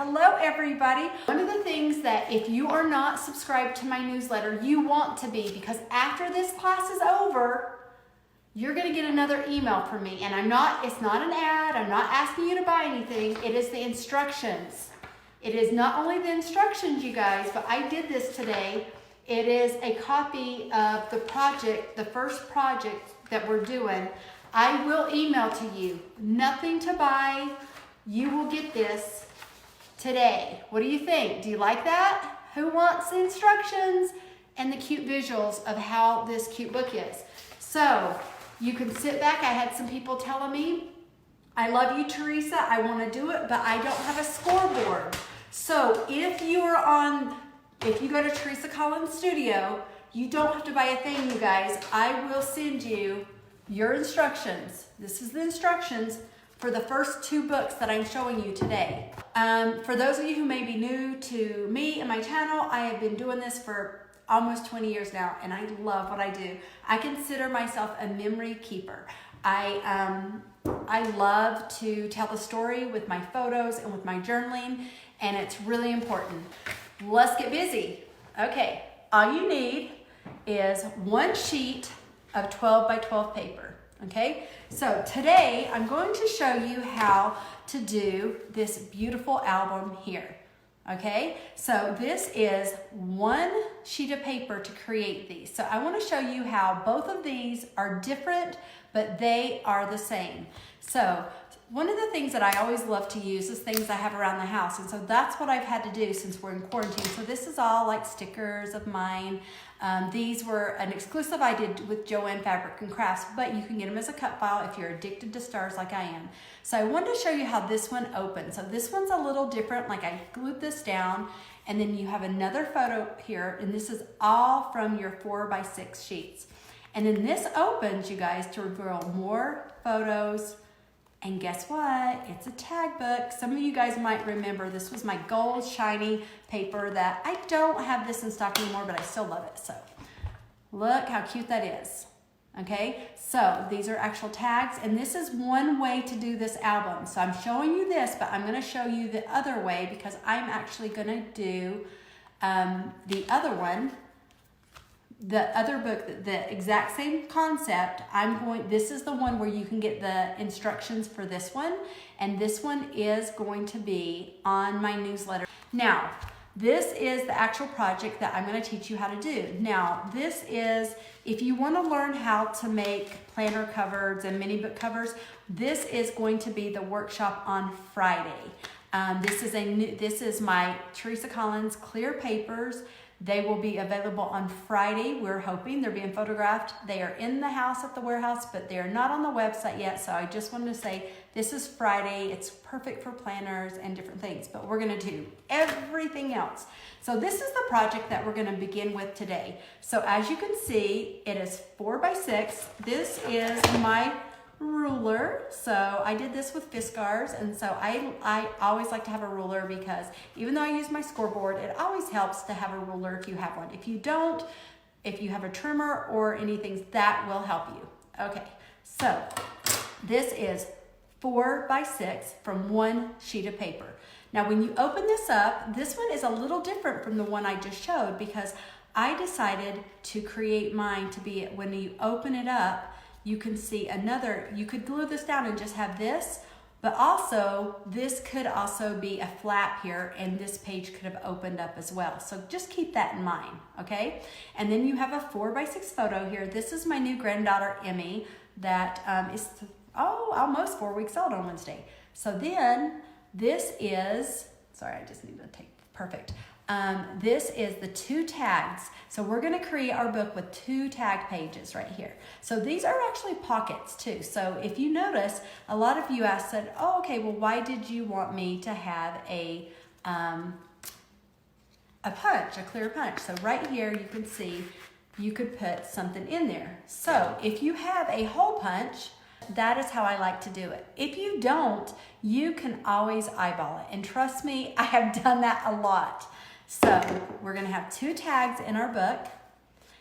Hello everybody. One of the things that if you are not subscribed to my newsletter, you want to be, because after this class is over, you're gonna get another email from me. And it's not an ad, I'm not asking you to buy anything, it is the instructions. It is not only the instructions, you guys, but I did this today. It is a copy of the project, the first project that we're doing. I will email to you, nothing to buy. You will get this today. What do you think? Do you like that? Who wants the instructions and the cute visuals of how this cute book is? So you can sit back. I had some people telling me, I love you, Teresa. I want to do it, but I don't have a scoreboard. So if you go to Teresa Collins Studio, you don't have to buy a thing, you guys. I will send you your instructions. This is the instructions for the first two books that I'm showing you today. For those of you who may be new to me and my channel, I have been doing this for almost 20 years now, and I love what I do. I consider myself a memory keeper. I love to tell the story with my photos and with my journaling, and it's really important. Let's get busy. Okay, all you need is one sheet of 12 by 12 paper, okay? So today I'm going to show you how to do this beautiful album here, okay? So this is one sheet of paper to create these. So I want to show you how both of these are different, but they are the same. So one of the things that I always love to use is things I have around the house, and so that's what I've had to do since we're in quarantine. So this is all like stickers of mine. These were an exclusive I did with Joanne Fabric and Crafts, but you can get them as a cut file if you're addicted to stars like I am. So I wanted to show you how this one opens. So this one's a little different, like I glued this down, and then you have another photo here, and this is all from your 4 by 6 sheets. And then this opens, you guys, to reveal more photos. And guess what? It's a tag book. Some of you guys might remember this was my gold shiny paper that I don't have this in stock anymore, but I still love it. So look how cute that is. Okay, so these are actual tags, and this is one way to do this album. So I'm showing you this, but I'm going to show you the other way because I'm actually going to do the other one. The other book, the exact same concept, this is the one where you can get the instructions for this one, and this one is going to be on my newsletter. Now, this is the actual project that I'm going to teach you how to do. Now, this is, if you want to learn how to make planner covers and mini book covers, this is going to be the workshop on Friday. This is my Teresa Collins clear papers. They will be available on Friday. We're hoping they're being photographed. They are in the house at the warehouse, but they are not on the website yet. So I just wanted to say this is Friday. It's perfect for planners and different things, but we're going to do everything else. So this is the project that we're going to begin with today. So as you can see, it is 4 by 6. This is my ruler. So I did this with Fiskars, and so I always like to have a ruler because even though I use my scoreboard, it always helps to have a ruler if you have one. If you don't, if you have a trimmer or anything, that will help you. Okay, so this is 4 by 6 from one sheet of paper. Now when you open this up, this one is a little different from the one I just showed because I decided to create mine to be, when you open it up, you can see another, you could glue this down and just have this, but also this could also be a flap here, and this page could have opened up as well. So just keep that in mind, okay? And then you have a 4 by 6 photo here. This is my new granddaughter, Emmy, that is almost 4 weeks old on Wednesday. So then this is, sorry, I just need to take, perfect. This is the 2 tags. So we're going to create our book with 2 tag pages right here. So these are actually pockets too. So if you notice, a lot of you asked, said, oh, okay, well, why did you want me to have a punch, a clear punch? So right here, you can see you could put something in there. So if you have a hole punch, that is how I like to do it. If you don't, you can always eyeball it. And trust me, I have done that a lot. So we're going to have 2 tags in our book.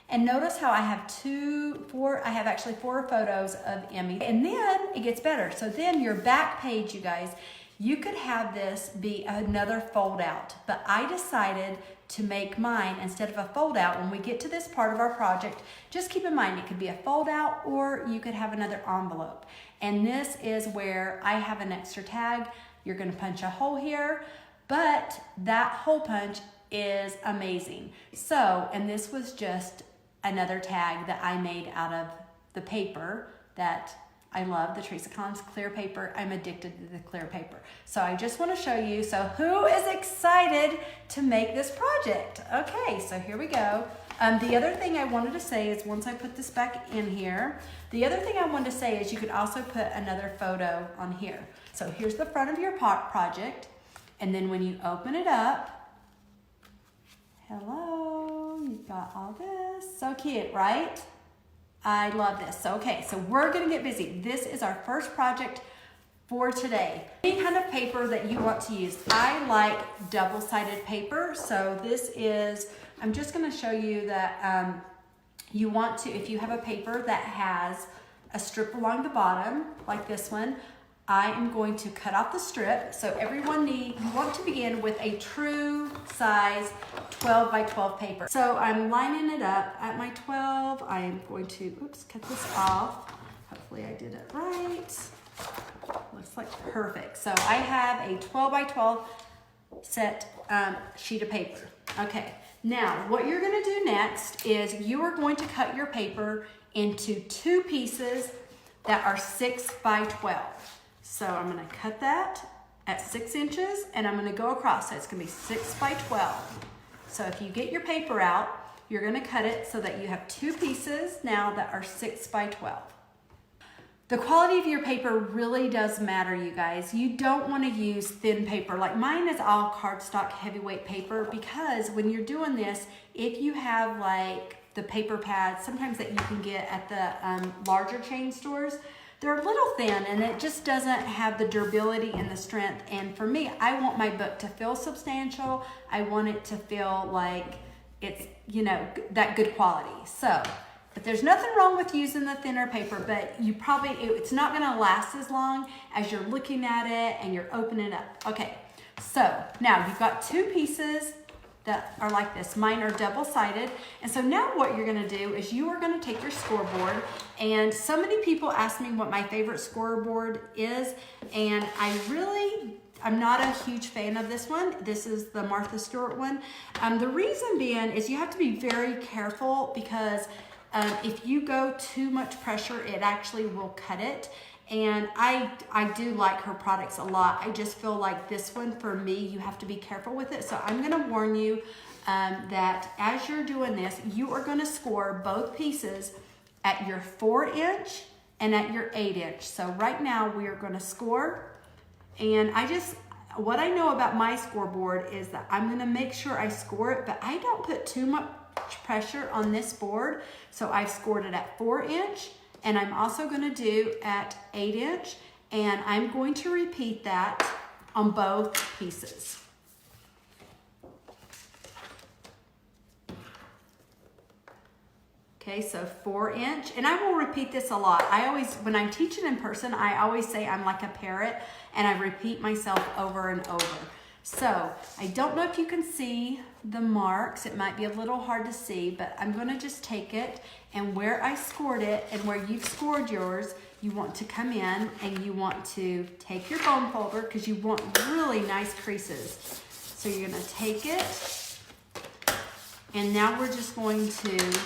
And notice how I have actually 4 photos of Emmy. And then it gets better. So then your back page, you guys, You could have this be another fold out, but I decided to make mine instead of a fold out. When we get to this part of our project, just keep in mind it could be a fold out or you could have another envelope. And this is where I have an extra tag. You're gonna punch a hole here, but that hole punch is amazing. So, and this was just another tag that I made out of the paper that I love, the TERESA clear paper. I'm addicted to the clear paper. So I just want to show you. So who is excited to make this project? Okay, so here we go. The other thing I wanted to say is once I put this back in here, the other thing I wanted to say is you could also put another photo on here. So here's the front of your project. And then when you open it up, hello, you've got all this. So cute, right? I love this. So, okay, so we're gonna get busy. This is our first project for today. Any kind of paper that you want to use. I like double-sided paper. So this is, I'm just gonna show you that you want to, if you have a paper that has a strip along the bottom, like this one, I am going to cut off the strip. So everyone you want to begin with a true size 12 by 12 paper. So I'm lining it up at my 12. I am going to, oops, cut this off. Hopefully I did it right. Looks like perfect. So I have a 12 by 12 set sheet of paper. Okay, now what you're gonna do next is you are going to cut your paper into two pieces that are 6 by 12. So I'm gonna cut that at 6 inches and I'm gonna go across. So it's gonna be 6 by 12. So if you get your paper out, you're gonna cut it so that you have two pieces now that are 6 by 12. The quality of your paper really does matter, you guys. You don't wanna use thin paper. Like mine is all cardstock heavyweight paper because when you're doing this, if you have like the paper pads, sometimes that you can get at the larger chain stores, they're a little thin and it just doesn't have the durability and the strength. And for me, I want my book to feel substantial. I want it to feel like it's, you know, that good quality. So, but there's nothing wrong with using the thinner paper, but you probably, it's not gonna last as long as you're looking at it and you're opening it up. Okay, so now you've got two pieces that are like this. Mine are double-sided. And so now what you're gonna do is you are gonna take your scoreboard, and so many people ask me what my favorite scoreboard is, and I'm not a huge fan of this one. This is the Martha Stewart one. The reason being is you have to be very careful because if you go too much pressure, it actually will cut it. And I do like her products a lot. I just feel like this one, for me, you have to be careful with it. So I'm gonna warn you that as you're doing this, you are gonna score both pieces at your 4-inch and at your 8-inch. So right now we are gonna score, and what I know about my scoreboard is that I'm gonna make sure I score it, but I don't put too much pressure on this board. So I've scored it at 4-inch, and I'm also gonna do at 8-inch, and I'm going to repeat that on both pieces. Okay, so 4-inch, and I will repeat this a lot. When I'm teaching in person, I always say I'm like a parrot, and I repeat myself over and over. So I don't know if you can see the marks. It might be a little hard to see, but I'm gonna just take it, and where I scored it and where you've scored yours, you want to come in and you want to take your bone folder because you want really nice creases. So you're gonna take it, and now we're just going to,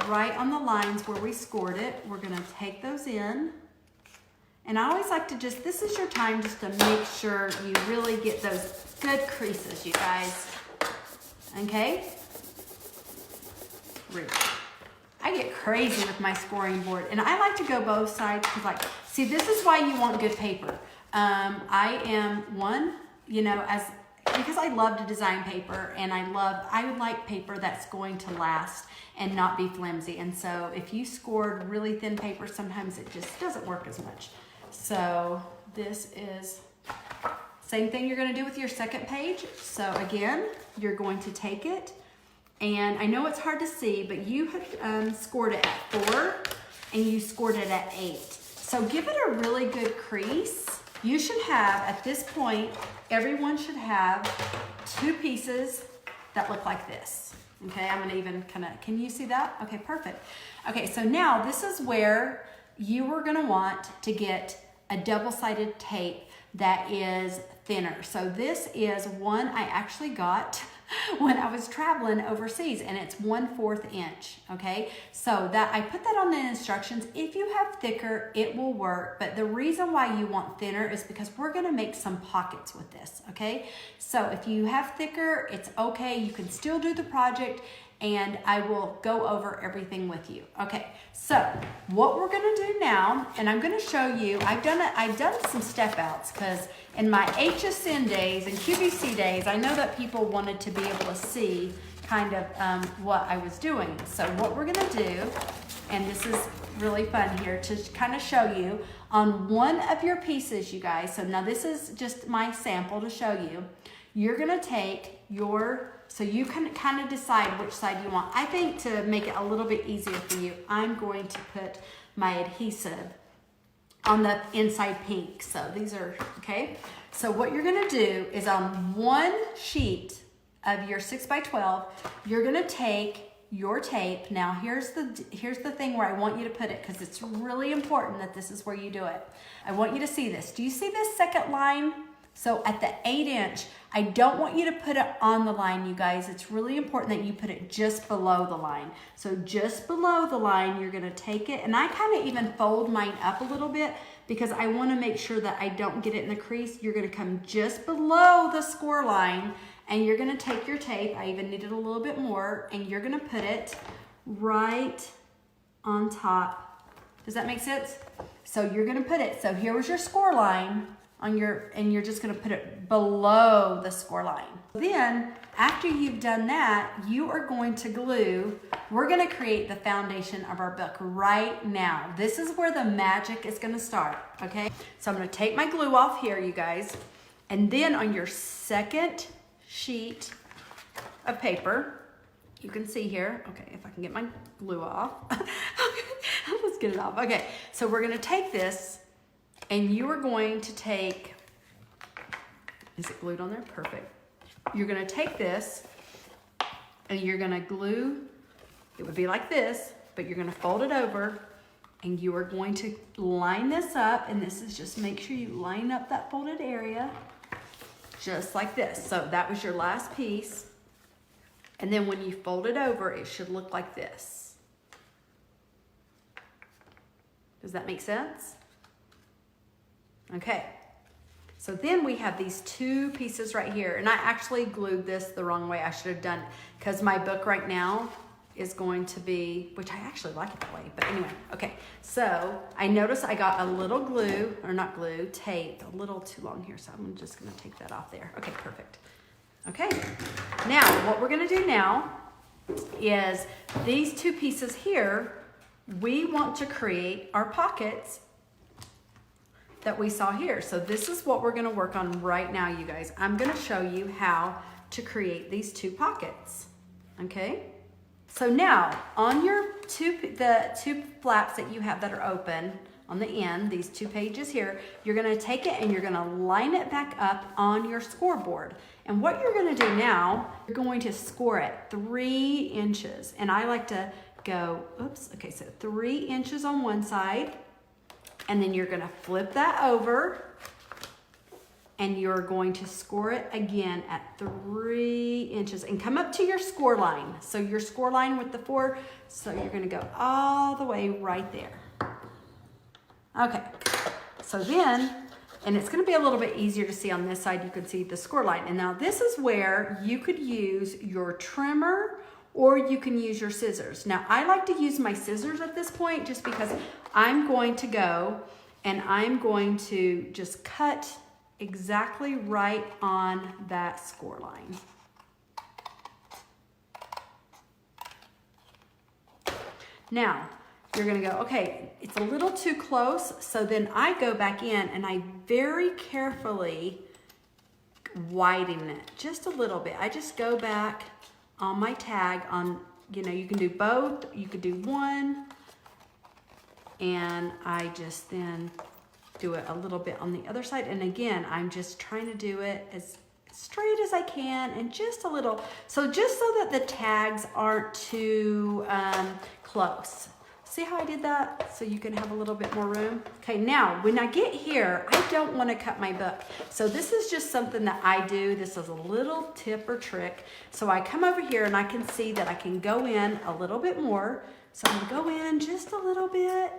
right on the lines where we scored it, we're gonna take those in. And I always like to this is your time just to make sure you really get those good creases, you guys. Okay? I get crazy with my scoring board, and I like to go both sides because, see, this is why you want good paper. I am one, because I love to design paper, and I would like paper that's going to last and not be flimsy. And so if you scored really thin paper, sometimes it just doesn't work as much. So this is same thing you're going to do with your second page. So again, you're going to take it, and I know it's hard to see, but you had scored it at 4 and you scored it at 8. So give it a really good crease You should have, at this point, everyone should have 2 pieces that look like this. Okay, I'm gonna even can you see that? Okay, perfect. Okay, so now this is where you are gonna want to get a double-sided tape that is thinner. So this is one I actually got when I was traveling overseas, and it's 1/4 inch, okay? So that I put that on the instructions. If you have thicker, it will work, but the reason why you want thinner is because we're gonna make some pockets with this, okay? So if you have thicker, it's okay, you can still do the project, and I will go over everything with you. Okay, so what we're gonna do now, and I'm gonna show you, I've done some step outs, because in my HSN days and QVC days, I know that people wanted to be able to see kind of what I was doing. So what we're gonna do, and this is really fun here to kind of show you, on one of your pieces, you guys, so now this is just my sample to show you, you're gonna take your, so you can kind of decide which side you want. I think to make it a little bit easier for you, I'm going to put my adhesive on the inside pink. So these are, okay? So what you're gonna do is on one sheet of your 6x12, you're gonna take your tape. Now here's the thing where I want you to put it, because it's really important that this is where you do it. I want you to see this. Do you see this second line? So at the 8 inch, I don't want you to put it on the line, you guys. It's really important that you put it just below the line. So just below the line, you're gonna take it, and I kind of even fold mine up a little bit because I wanna make sure that I don't get it in the crease. You're gonna come just below the score line, and you're gonna take your tape, I even needed a little bit more, and you're gonna put it right on top. Does that make sense? So you're gonna put it, so here was your score line, on your, and you're just gonna put it below the score line. Then, after you've done that, you are going to glue, we're gonna create the foundation of our book right now. This is where the magic is gonna start, okay? So I'm gonna take my glue off here, you guys, and then on your second sheet of paper, you can see here, okay, if I can get my glue off. Let's get it off. Okay, so we're gonna take this, and you are going to take, is it glued on there? Perfect. You're gonna take this and you're gonna glue, it would be like this, but you're gonna fold it over, and you are going to line this up, and this is just make sure you line up that folded area, just like this. So that was your last piece. And then when you fold it over, it should look like this. Does that make sense? Okay, so then we have these 2 pieces right here, and I actually glued this the wrong way. I should have done, because my book right now is going to be, which I actually like it that way, but anyway, okay. So I noticed I got a little glue, or not glue, tape, a little too long here, so I'm just gonna take that off there. Okay, perfect. Okay, now what we're gonna do now is these 2 pieces here, we want to create our pockets that we saw here. So this is what we're gonna work on right now, you guys. I'm gonna show you how to create these 2 pockets, okay? So now, on your the 2 flaps that you have that are open on the end, these 2 pages here, you're gonna take it and you're gonna line it back up on your scoreboard. And what you're gonna do now, you're going to score it 3 inches. And I like to go, oops, okay, so 3 inches on one side, and then you're gonna flip that over, and you're going to score it again at 3 inches and come up to your score line. So your score line with the 4, so you're gonna go all the way right there. Okay, so then, and it's gonna be a little bit easier to see on this side, you can see the score line. And now this is where you could use your trimmer, or you can use your scissors. Now I like to use my scissors at this point, just because I'm going to go and I'm going to just cut exactly right on that score line. Now, you're gonna go, okay, it's a little too close, so then I go back in and I very carefully widen it just a little bit. I just go back on my tag on, you know, you can do both, you could do one, and I just then do it a little bit on the other side. And again, I'm just trying to do it as straight as I can and just a little, so just so that the tags aren't too close. See how I did that? So you can have a little bit more room. Okay, now when I get here, I don't want to cut my book. So this is just something that I do. This is a little tip or trick. So I come over here and I can see that I can go in a little bit more. So I'm gonna go in just a little bit,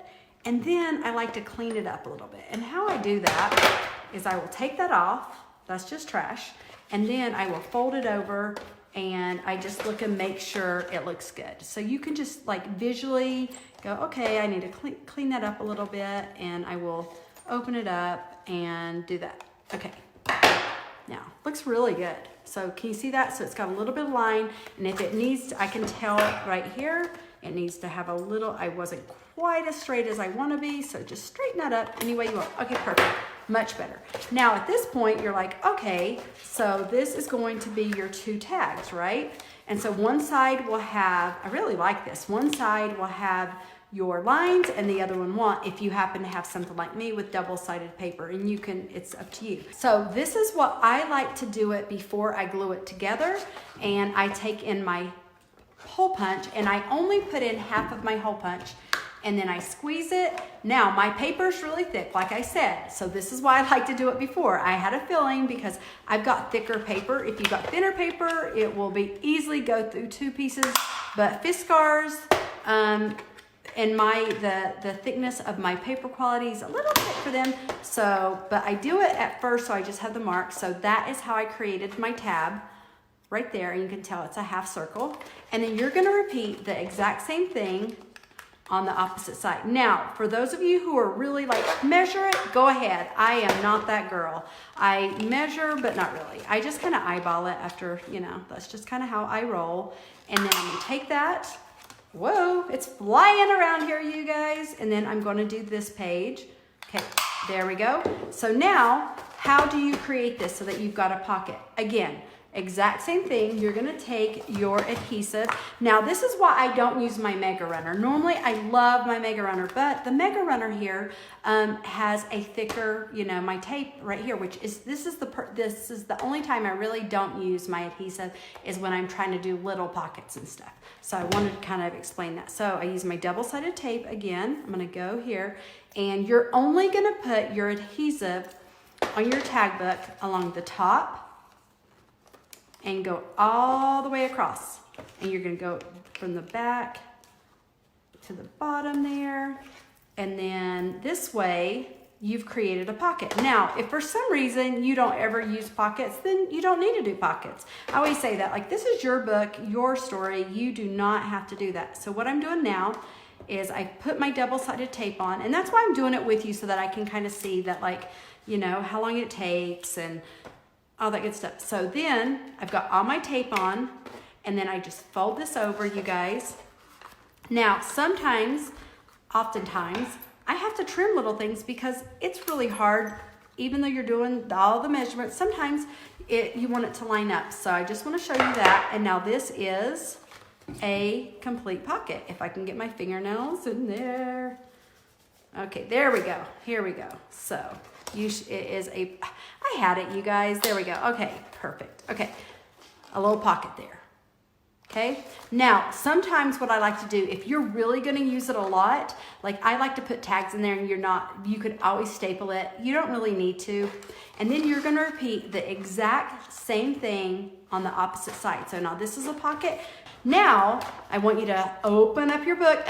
and then I like to clean it up a little bit. And how I do that is I will take that off. That's just trash. And then I will fold it over and I just look and make sure it looks good. So you can just like visually go, okay, I need to clean that up a little bit, and I will open it up and do that. Okay, now looks really good. So can you see that? So it's got a little bit of line, and if it needs to, I can tell right here, it needs to have a little, I wasn't quite as straight as I want to be, so just straighten that up any way you want. Okay, perfect. Much better. Now at this point, you're like, okay, so this is going to be your 2 tags, right? And so one side will have, I really like this, one side will have your lines and the other one won't, if you happen to have something like me with double-sided paper, and you can, it's up to you. So this is what I like to do it before I glue it together, and I take in my hole punch, and I only put in half of my hole punch, and then I squeeze it. Now my paper's really thick, like I said, so this is why I like to do it before. I had a feeling because I've got thicker paper. If you've got thinner paper, it will be easily go through 2 pieces, but Fiskars, and the thickness of my paper quality is a little thick for them. So, but I do it at first, so I just have the mark. So that is how I created my tab right there. And you can tell it's a half circle. And then you're gonna repeat the exact same thing on the opposite side. Now, for those of you who are really like, measure it, go ahead. I am not that girl. I measure, but not really. I just kind of eyeball it after, you know, that's just kind of how I roll. And then I'm gonna take that, whoa, it's flying around here, you guys. And then I'm gonna do this page. Okay, there we go. So now, how do you create this so that you've got a pocket? Again, exact same thing. You're gonna take your adhesive. Now this is why I don't use my Mega Runner. Normally I love my Mega Runner, but the Mega Runner here has a thicker, you know, my tape right here, which is, this is the only time I really don't use my adhesive, is when I'm trying to do little pockets and stuff. So I wanted to kind of explain that. So I use my double-sided tape again. I'm gonna go here, and you're only gonna put your adhesive on your tag book along the top and go all the way across. And you're gonna go from the back to the bottom there. And then this way, you've created a pocket. Now, if for some reason you don't ever use pockets, then you don't need to do pockets. I always say that, like, this is your book, your story. You do not have to do that. So what I'm doing now is I put my double-sided tape on, and that's why I'm doing it with you, so that I can kind of see that, like, you know, how long it takes and all that good stuff. So then I've got all my tape on, and then I just fold this over, you guys. Now, oftentimes, I have to trim little things because it's really hard, even though you're doing all the measurements, sometimes you want it to line up. So I just want to show you that. And now this is a complete pocket. If I can get my fingernails in there. Okay, there we go. Here we go. So I had it, you guys. There we go. Okay, perfect. Okay, a little pocket there. Okay, now sometimes what I like to do, if you're really going to use it a lot, like I like to put tags in there, and you could always staple it. You don't really need to. And then you're going to repeat the exact same thing on the opposite side. So now this is a pocket. Now I want you to open up your book.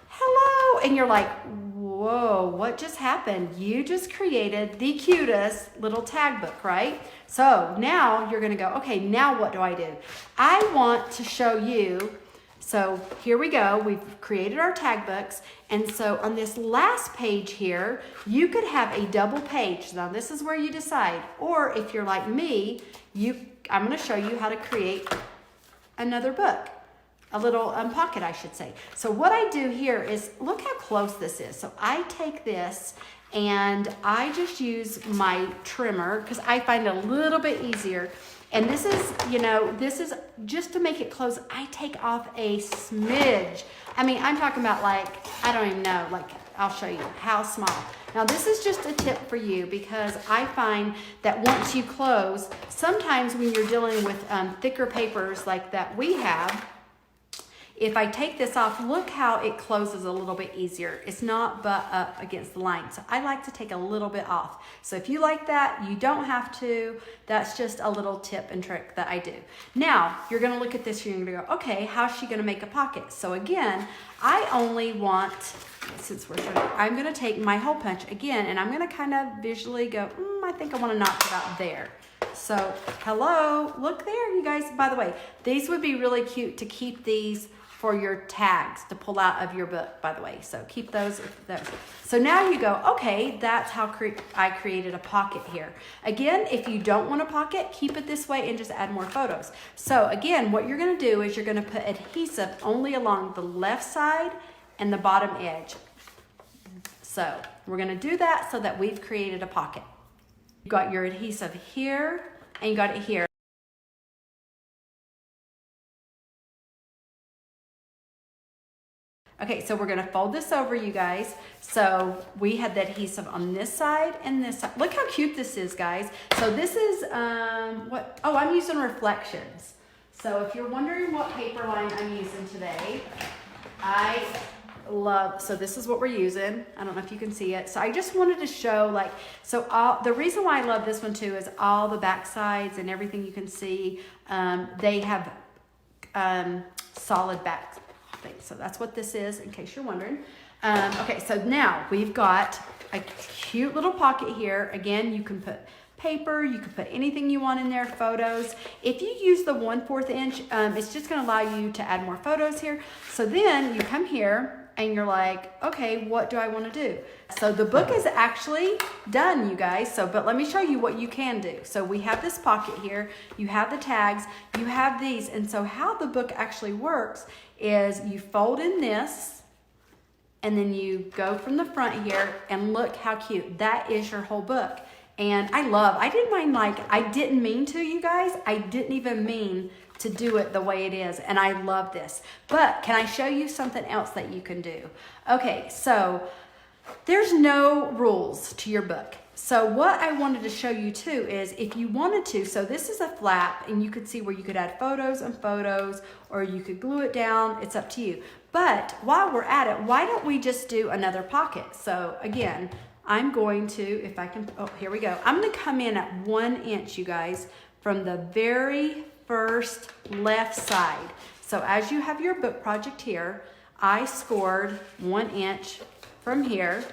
Hello. And you're like, whoa, what just happened? You just created the cutest little tag book, right? So now you're gonna go, okay, now what do I do? I want to show you, so here we go, we've created our tag books, and so on this last page here, you could have a double page. Now this is where you decide, or if you're like me, I'm gonna show you how to create another book. A little pocket, I should say. So what I do here is, look how close this is. So I take this and I just use my trimmer because I find it a little bit easier. And this is, this is just to make it close. I take off a smidge. I mean, I'm talking about like, I don't even know, like I'll show you how small. Now this is just a tip for you because I find that once you close, sometimes when you're dealing with thicker papers like that we have, if I take this off, look how it closes a little bit easier. It's not butt up against the line. So I like to take a little bit off. So if you like that, you don't have to. That's just a little tip and trick that I do. Now, you're gonna look at this and you're gonna go, okay, how's she gonna make a pocket? So again, I only want, since we're showing, I'm gonna take my hole punch again, and I'm gonna kind of visually go, I think I wanna knock it out there. So, hello, look there, you guys. By the way, these would be really cute to keep these for your tags to pull out of your book, by the way. So keep those. So now you go, okay, that's how I created a pocket here. Again, if you don't want a pocket, keep it this way and just add more photos. So again, what you're gonna do is you're gonna put adhesive only along the left side and the bottom edge. So we're gonna do that so that we've created a pocket. You got your adhesive here and you got it here. Okay, so we're gonna fold this over, you guys. So we had the adhesive on this side and this side. Look how cute this is, guys. So this is, I'm using Reflections. So if you're wondering what paper line I'm using today, so this is what we're using. I don't know if you can see it. So I just wanted to show the reason why I love this one too is all the back sides and everything you can see, they have solid back. So that's what this is, in case you're wondering. Okay, so now we've got a cute little pocket here. Again, you can put paper, you can put anything you want in there, photos. If you use the 1/4 inch, it's just gonna allow you to add more photos here. So then you come here and you're like, okay, what do I wanna do? So the book is actually done, you guys. But let me show you what you can do. So we have this pocket here, you have the tags, you have these. And so how the book actually works is you fold in this and then you go from the front here and look how cute. That is your whole book. And I didn't mean to, you guys. I didn't even mean to do it the way it is. And I love this. But can I show you something else that you can do? Okay, so there's no rules to your book. So what I wanted to show you too is if you wanted to, so this is a flap and you could see where you could add photos and photos, or you could glue it down, it's up to you. But while we're at it, why don't we just do another pocket? So again, I'm going to, if I can, here we go. I'm gonna come in at 1 inch, you guys, from the very first left side. So as you have your book project here, I scored 1 inch from here,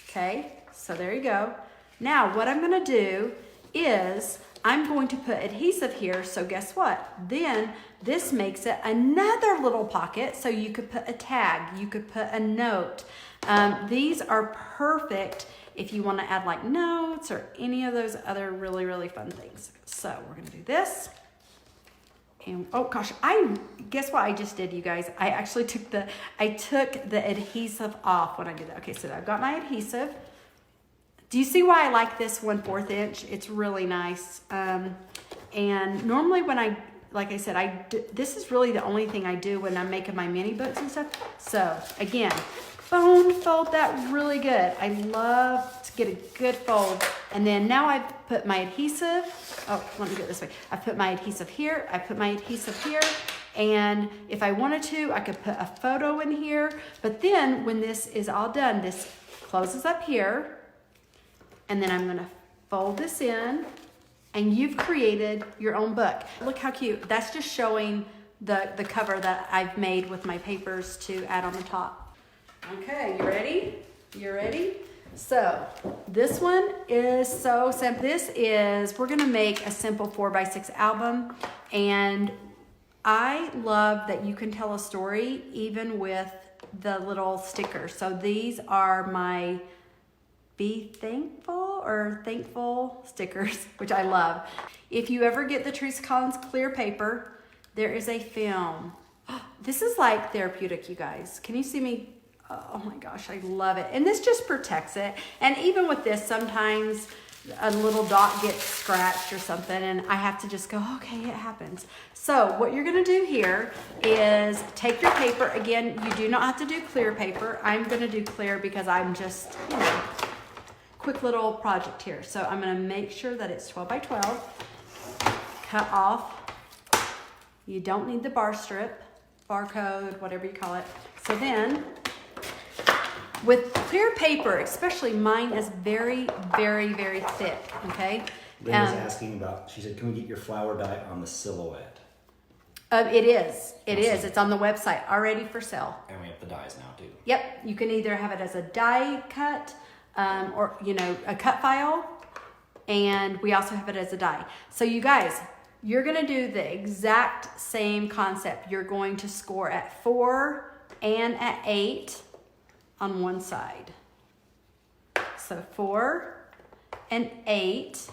okay? So there you go. Now what I'm gonna do is I'm going to put adhesive here, so guess what? Then this makes it another little pocket, so you could put a tag, you could put a note. These are perfect if you wanna add like notes or any of those other really, really fun things. So we're gonna do this. And oh gosh, guess what I just did, you guys? I actually took the adhesive off when I did that. Okay, so I've got my adhesive. Do you see why I like this 1/4 inch? It's really nice. And normally when like I said, this is really the only thing I do when I'm making my mini books and stuff. So again, fold that really good. I love to get a good fold. And then now I've put my adhesive. Oh, let me do it this way. I put my adhesive here. I put my adhesive here. And if I wanted to, I could put a photo in here. But then when this is all done, this closes up here. And then I'm gonna fold this in, and you've created your own book. Look how cute. That's just showing the cover that I've made with my papers to add on the top. Okay, you ready? You ready? So this one is so simple. We're gonna make a simple 4x6 album, and I love that you can tell a story even with the little stickers. So these are my Be Thankful stickers, which I love. If you ever get the TERESA Collins clear paper, there is a film. This is like therapeutic, you guys. Can you see me? Oh my gosh, I love it. And this just protects it. And even with this, sometimes a little dot gets scratched or something, and I have to just go, okay, it happens. So what you're gonna do here is take your paper. Again, you do not have to do clear paper. I'm gonna do clear because I'm just, you know, quick little project here. So I'm gonna make sure that it's 12 by 12. Cut off. You don't need the bar strip, barcode, whatever you call it. So then, with clear paper, especially mine is very, very, very thick, okay? Linda's asking about, she said, can we get your flower dye on the silhouette? It is. It is. It's on the website already for sale. And we have the dyes now too. Yep. You can either have it as a die cut or, you know, a cut file. And we also have it as a die. So you guys, you're going to do the exact same concept. You're going to score at 4 and at 8 on one side. So 4 and 8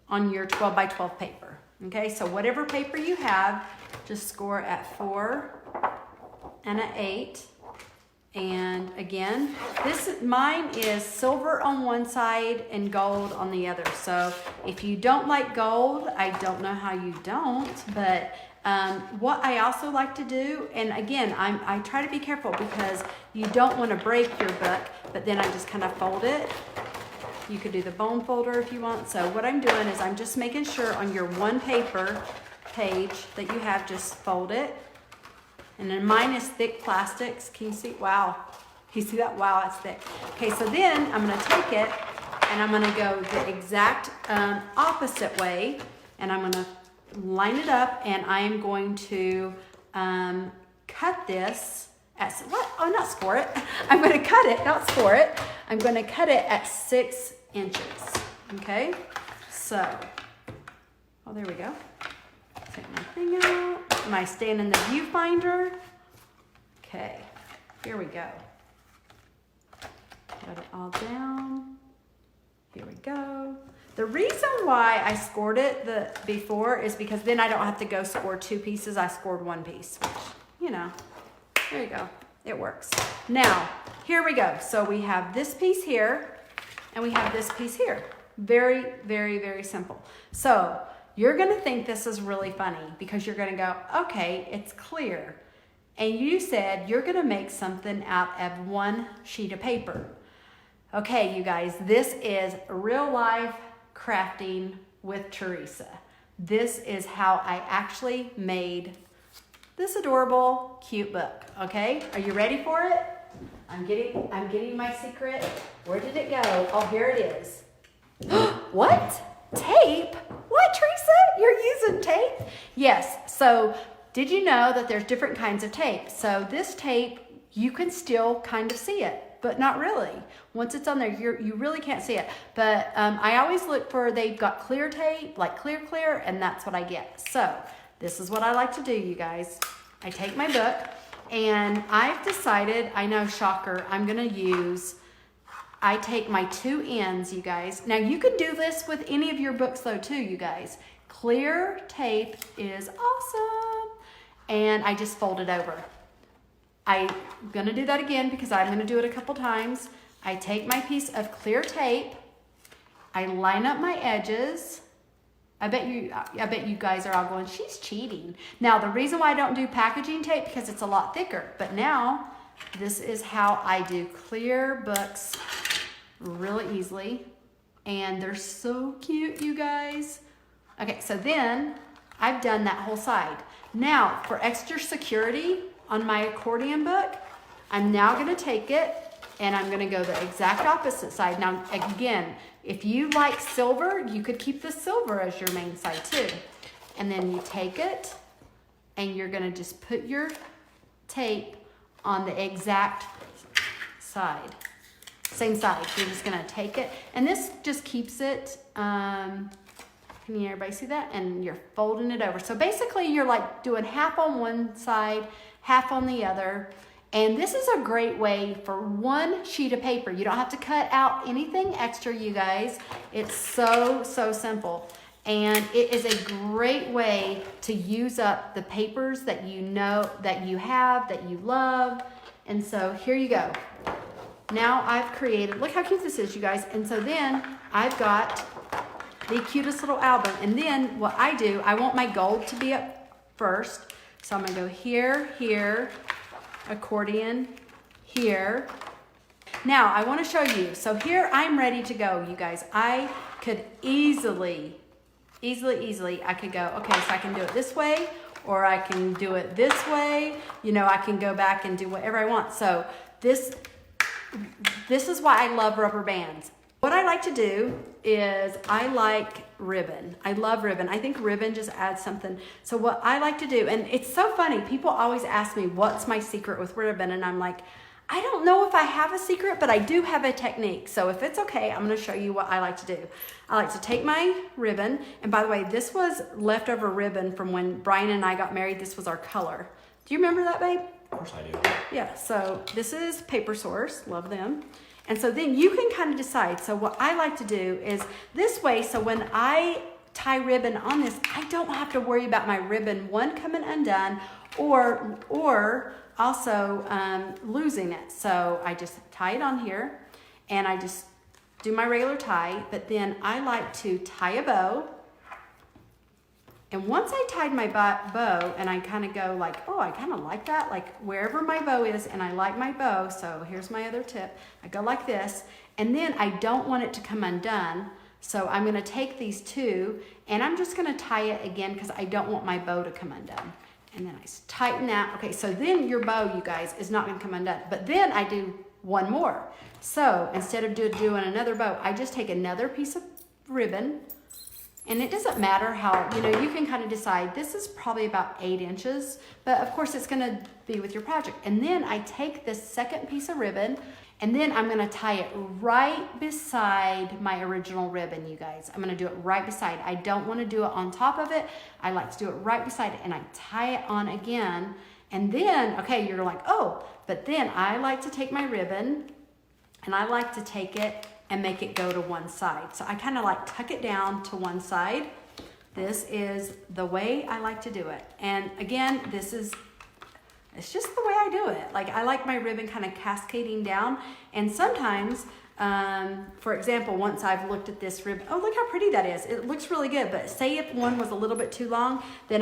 on your 12 by 12 paper. Okay, so whatever paper you have, just score at 4 and at 8. And again, mine is silver on one side and gold on the other. So if you don't like gold, I don't know how you don't, but what I also like to do, and again, I try to be careful because you don't want to break your book, but then I just kind of fold it. You could do the bone folder if you want. So what I'm doing is I'm just making sure on your one paper page that you have, just fold it. And then mine is thick plastics. Can you see? Wow. You see that? Wow, it's thick. Okay, so then I'm going to take it and I'm going to go the exact opposite way. And I'm going to line it up and I am going to cut this at, what? Oh, not score it. I'm going to cut it, not score it. I'm going to cut it at 6 inches. Okay, so, oh, there we go. Take my thing out. Am I staying in the viewfinder? Okay, here we go. Got it all down. Here we go. The reason why I scored it before is because then I don't have to go score 2 pieces. I scored 1 piece, which, you know, there you go. It works. Now, here we go. So we have this piece here and we have this piece here. Very, very, very simple. So you're going to think this is really funny because you're going to go, okay, it's clear. And you said you're going to make something out of 1 sheet of paper. Okay, you guys, this is real life crafting with Teresa. This is how I actually made this adorable, cute book. Okay, are you ready for it? I'm getting my secret. Where did it go? Oh, here it is. What? Tape? What, Teresa? You're using tape? Yes. So did you know that there's different kinds of tape? So this tape, you can still kind of see it, but not really. Once it's on there, you really can't see it. But I always look for, they've got clear tape, like clear, and that's what I get. So this is what I like to do, you guys. I take my book, and I've decided, I know, shocker, I'm gonna use, I take my 2 ends, you guys. Now you can do this with any of your books though too, you guys. Clear tape is awesome. And I just fold it over. I'm gonna do that again because I'm gonna do it a couple times. I take my piece of clear tape, I line up my edges. I bet you guys are all going, she's cheating. Now the reason why I don't do packaging tape because it's a lot thicker, but now this is how I do clear books really easily. And they're so cute, you guys. Okay, so then I've done that whole side. Now for extra security on my accordion book, I'm now gonna take it and I'm gonna go the exact opposite side. Now again, if you like silver, you could keep the silver as your main side too. And then you take it and you're gonna just put your tape on the exact side. Same side. You're just gonna take it. And this just keeps it, can everybody see that? And you're folding it over. So basically you're like doing half on one side, half on the other. And this is a great way for 1 sheet of paper. You don't have to cut out anything extra, you guys. It's so, so simple. And it is a great way to use up the papers that you know, that you have, that you love. And so here you go. now I've created, look how cute this is, you guys. And so then I've got the cutest little album. And then what I do, I want my gold to be up first. So I'm gonna go here, here, accordion, here. Now I wanna show you. So here I'm ready to go, you guys. I could easily, I could go, okay, so I can do it this way, or I can do it this way. You know, I can go back and do whatever I want. So this is why I love rubber bands. What I like to do is I like ribbon. I love ribbon. I think ribbon just adds something. So what I like to do, and it's so funny, people always ask me, what's my secret with ribbon? And I'm like, I don't know if I have a secret, but I do have a technique. So if it's okay, I'm gonna show you what I like to do. I like to take my ribbon, and by the way, this was leftover ribbon from when Brian and I got married. This was our color. Do you remember that, babe? Of course I do. Yeah, so this is Paper Source, love them. And so then you can kind of decide. So what I like to do is this way, so when I tie ribbon on this, I don't have to worry about my ribbon, one, coming undone, or also losing it. So I just tie it on here, and I just do my regular tie, but then I like to tie a bow. And once I tied my bow, and I kind of go like, oh, I kind of like that, like wherever my bow is, and I like my bow, so here's my other tip. I go like this, and then I don't want it to come undone, so I'm gonna take these two, and I'm just gonna tie it again because I don't want my bow to come undone. And then I tighten that. Okay, so then your bow, you guys, is not gonna come undone. But then I do one more. So instead of doing another bow, I just take another piece of ribbon, and it doesn't matter how, you know, you can kind of decide, this is probably about 8 inches, but of course it's gonna be with your project. And then I take this second piece of ribbon, and then I'm gonna tie it right beside my original ribbon, you guys. I'm gonna do it right beside. I don't wanna do it on top of it. I like to do it right beside it, and I tie it on again. And then, okay, you're like, oh, but then I like to take my ribbon, and I like to take it and make it go to one side. So I kind of like tuck it down to one side. This is the way I like to do it. And again, it's just the way I do it. Like, I like my ribbon kind of cascading down. And sometimes, for example, once I've looked at this ribbon, oh, look how pretty that is. It looks really good, but say if one was a little bit too long, then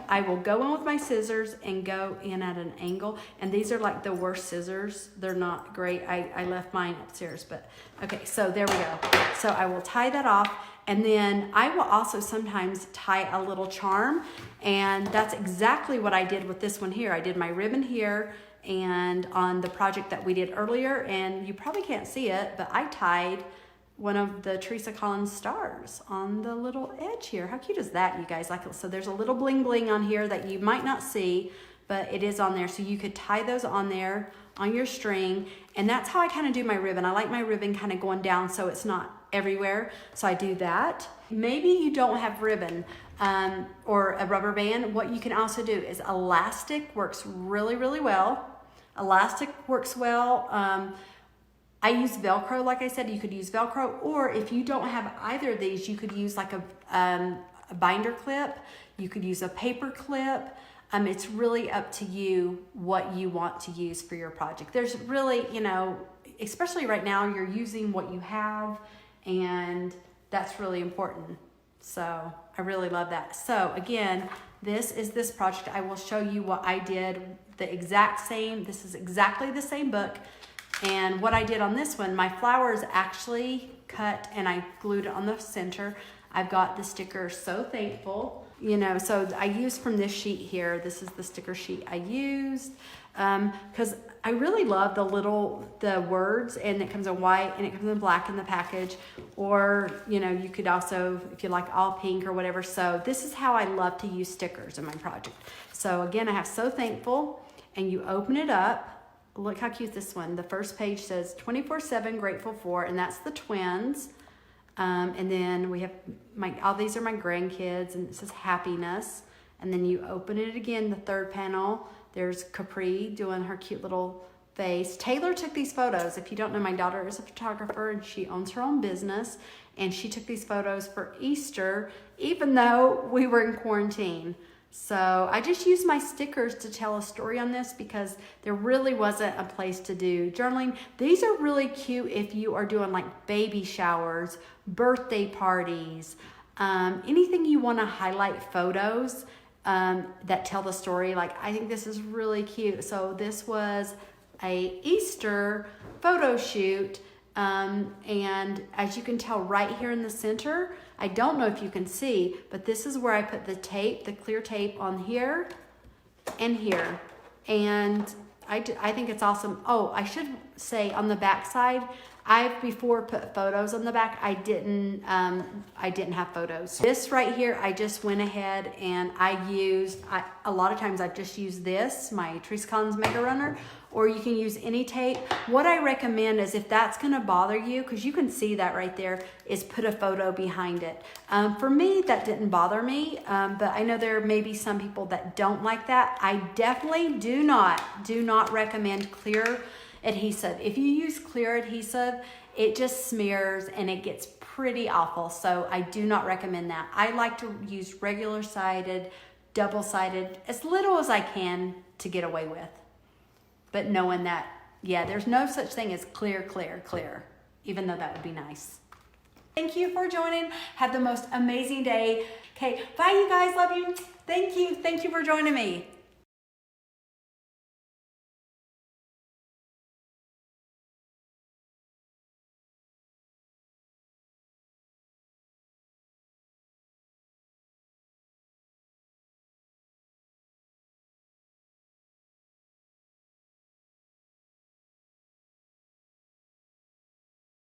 I will go in with my scissors and go in at an angle. And these are like the worst scissors. They're not great. I left mine upstairs, but okay, so there we go. So I will tie that off. And then I will also sometimes tie a little charm, and that's exactly what I did with this one here. I did my ribbon here and on the project that we did earlier, and you probably can't see it, but I tied one of the Teresa Collins stars on the little edge here. How cute is that, you guys? Like, so there's a little bling bling on here that you might not see, but it is on there. So you could tie those on there on your string, and that's how I kind of do my ribbon. I like my ribbon kind of going down so it's not everywhere. So I do that. Maybe you don't have ribbon or a rubber band. What you can also do is elastic works really, really well. Elastic works well. I use Velcro, like I said. You could use Velcro, or if you don't have either of these, you could use like a binder clip. You could use a paper clip. It's really up to you what you want to use for your project. There's really, you know, especially right now, you're using what you have, and that's really important. So I really love that. So again, this is this project. I will show you what I did, the exact same. This is exactly the same book. And what I did on this one, my flower is actually cut and I glued it on the center. I've got the sticker So Thankful, you know, so I used from this sheet here. This is the sticker sheet I used because I really love the words, and it comes in white and it comes in black in the package, or, you know, you could also, if you like all pink or whatever. So this is how I love to use stickers in my project. So again, I have So Thankful, and you open it up. Look how cute this one. The first page says 24/7 grateful for, and that's the twins. And then we have all these are my grandkids, and it says happiness. And then you open it again, the third panel. There's Capri doing her cute little face. Taylor took these photos. If you don't know, my daughter is a photographer and she owns her own business. And she took these photos for Easter, even though we were in quarantine. So I just used my stickers to tell a story on this because there really wasn't a place to do journaling. These are really cute if you are doing like baby showers, birthday parties, anything you want to highlight photos that tell the story. Like, I think this is really cute. So this was a Easter photo shoot. And as you can tell right here in the center, I don't know if you can see, but this is where I put the tape, the clear tape on here and here. And I think it's awesome. Oh, I should say on the back side, I've before put photos on the back. I didn't have photos. This right here, I just went ahead and a lot of times I've just used this, my TERESA Mega Runner, or you can use any tape. What I recommend is if that's gonna bother you, because you can see that right there, is put a photo behind it. For me, that didn't bother me, but I know there may be some people that don't like that. I definitely do not recommend clear adhesive. If you use clear adhesive, it just smears and it gets pretty awful. So I do not recommend that. I like to use regular sided, double sided, as little as I can to get away with. But knowing that, yeah, there's no such thing as clear, even though that would be nice. Thank you for joining. Have the most amazing day. Okay, bye you guys, love you. Thank you for joining me.